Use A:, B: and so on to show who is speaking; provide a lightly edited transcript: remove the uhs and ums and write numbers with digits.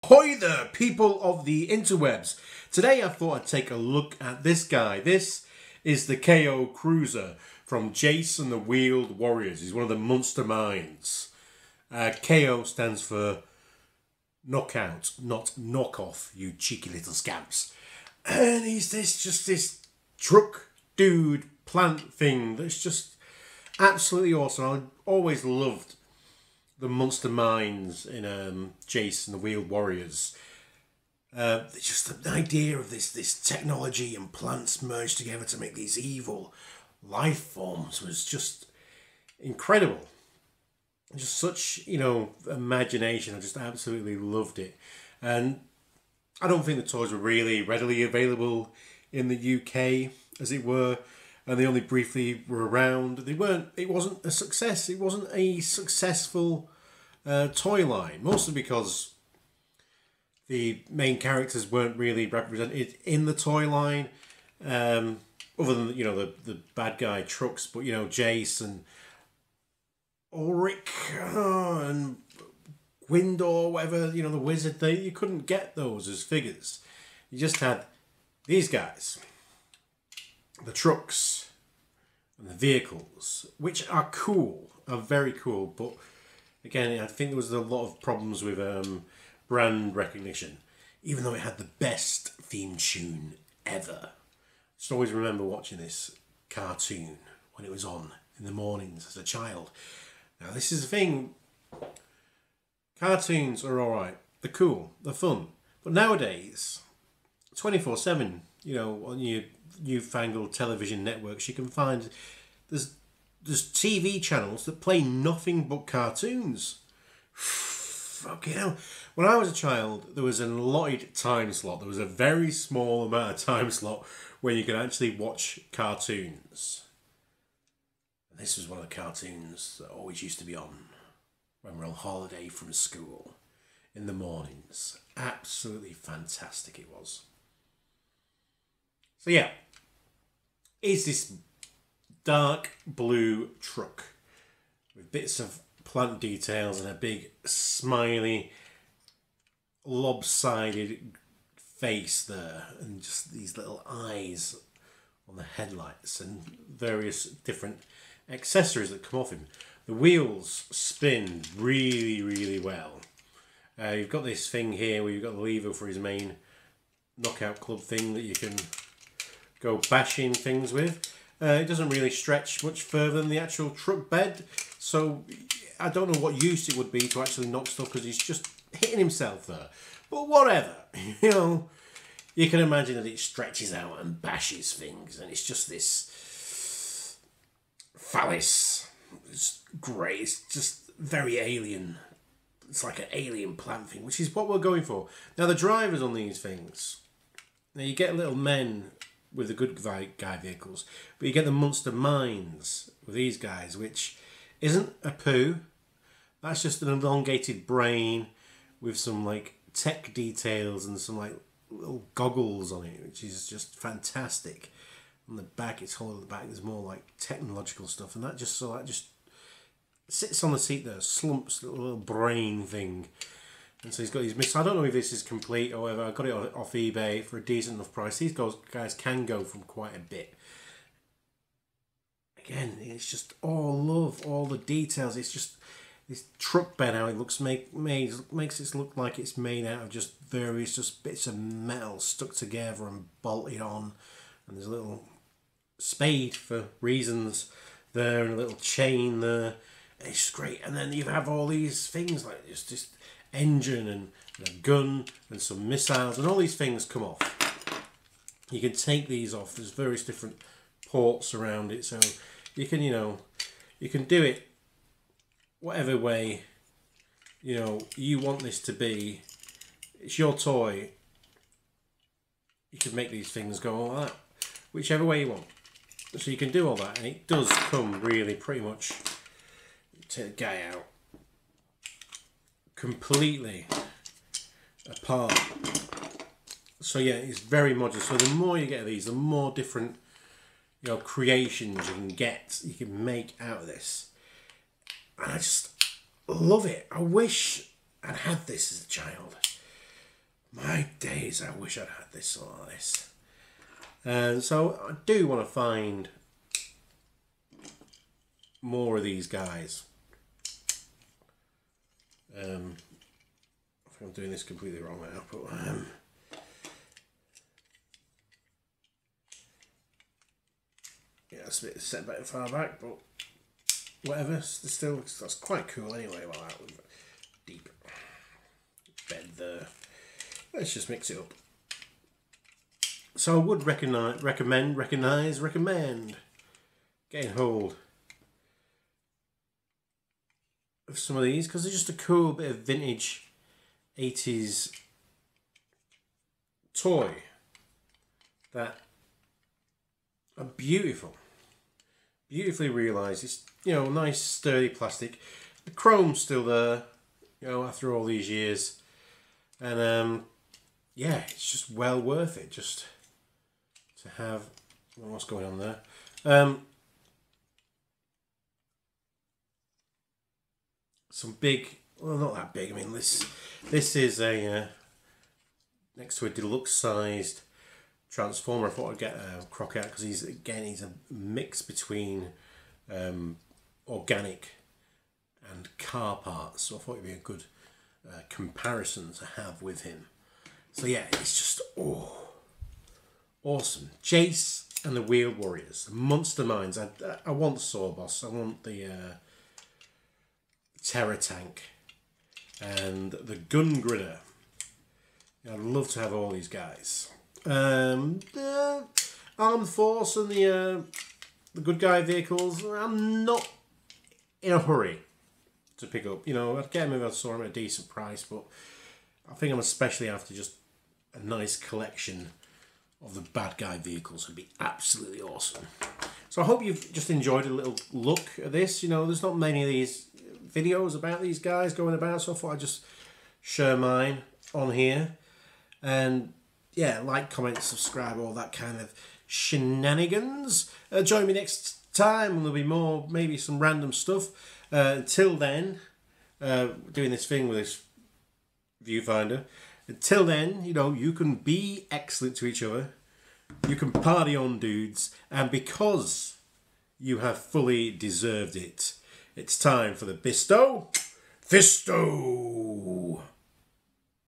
A: Ahoy there, people of the interwebs. Today I thought I'd take a look at this guy. This is the KO Cruiser from Jayce and the Wheeled Warriors. He's one of the Monsterminds. KO stands for knockout, not knock off, you cheeky little scamps. And he's this truck dude plant thing that's just absolutely awesome. I always loved the Monsterminds in Jayce and the Wheeled Warriors. Just the idea of this technology and plants merged together to make these evil life forms was just incredible. Just such, imagination. I just absolutely loved it. And I don't think the toys were really readily available in the UK, as it were, and they only briefly were around. It wasn't a success. It wasn't a successful toy line, mostly because the main characters weren't really represented in the toy line, other than the bad guy trucks. But Jayce and Ulrich and Gwindor, whatever, the wizard, you couldn't get those as figures. You just had these guys, the trucks and the vehicles, which are cool, are very cool. But again, I think there was a lot of problems with brand recognition, even though it had the best theme tune ever. I just always remember watching this cartoon when it was on in the mornings as a child. Now, this is the thing. Cartoons are alright. They're cool. They're fun. But nowadays, 24/7, on your newfangled television networks, you can find there's TV channels that play nothing but cartoons. Fucking hell. When I was a child, there was an allotted time slot. There was a very small amount of time slot where you could actually watch cartoons. And this was one of the cartoons that always used to be on when we're on holiday from school in the mornings. Absolutely fantastic it was. So yeah, it's this dark blue truck with bits of plant details and a big smiley lopsided face there, and just these little eyes on the headlights and various different accessories that come off him. The wheels spin really, really well. You've got this thing here where you've got the lever for his main knockout club thing that you can go bashing things with. It doesn't really stretch much further than the actual truck bed, so I don't know what use it would be to actually knock stuff, because he's just hitting himself there. But whatever, you can imagine that it stretches out and bashes things, and it's just this phallus. It's great. It's just very alien. It's like an alien plant thing, which is what we're going for. Now, the drivers on these things, now you get little men with the good guy vehicles, but you get the Monsterminds with these guys, which isn't a poo. That's just an elongated brain with some tech details and some little goggles on it, which is just fantastic. On the back, it's hollow at the back. There's more technological stuff, and that just sits on the seat there, slumps, little brain thing. And so he's got his miss. I don't know if this is complete or whatever. I got it off eBay for a decent enough price. These guys can go from quite a bit. Again, it's just all love, all the details. It's just this truck bed, how it looks makes it look like it's made out of just various bits of metal stuck together and bolted on. And there's a little spade for reasons there, and a little chain there. It's great. And then you have all these things like this engine and a gun and some missiles, and all these things come off. You can take these off. There's various different ports around it, so you can you can do it whatever way you want this to be. It's your toy. You can make these things go like that, whichever way you want. So you can do all that, and it does come really pretty much. Take the guy out completely apart. So yeah, it's very modular. So the more you get of these, the more different creations you can make out of this. And I just love it. I wish I'd had this as a child. My days, I wish I'd had this or this. And so I do want to find more of these guys. I think I'm doing this completely wrong now, but yeah, it's a bit set back far back, but whatever. That's quite cool anyway. Well, that was deep bed there. Let's just mix it up. So I would recommend getting hold of some of these because they're just a cool bit of vintage 80s toy that are beautiful, beautifully realised. It's, you know, nice sturdy plastic. The chrome's still there, you know, after all these years, and yeah, it's just well worth it just to have. What's going on there? Some big, well, not that big. I mean, this is a next to a deluxe sized Transformer. I thought I'd get a croc out because he's a mix between organic and car parts. So I thought it'd be a good comparison to have with him. So yeah, it's just awesome. Jayce and the Wheeled Warriors, Monsterminds. I want Sawboss. I want the Terror Tank and the Gun Grinner. I'd love to have all these guys. The Armed Force and the good guy vehicles, I'm not in a hurry to pick up. You know, I'd get them if I saw them at a decent price, but I think I'm especially after just a nice collection of the bad guy vehicles. Would be absolutely awesome. So I hope you've just enjoyed a little look at this. You know, there's not many of these videos about these guys going about, so I thought I'd just share mine on here. And yeah, like, comment, subscribe, all that kind of shenanigans. Join me next time and there'll be more, maybe some random stuff. Until then, doing this thing with this viewfinder. Until then, you know, you can be excellent to each other. You can party on, dudes. And because you have fully deserved it, it's time for the Bisto Fisto.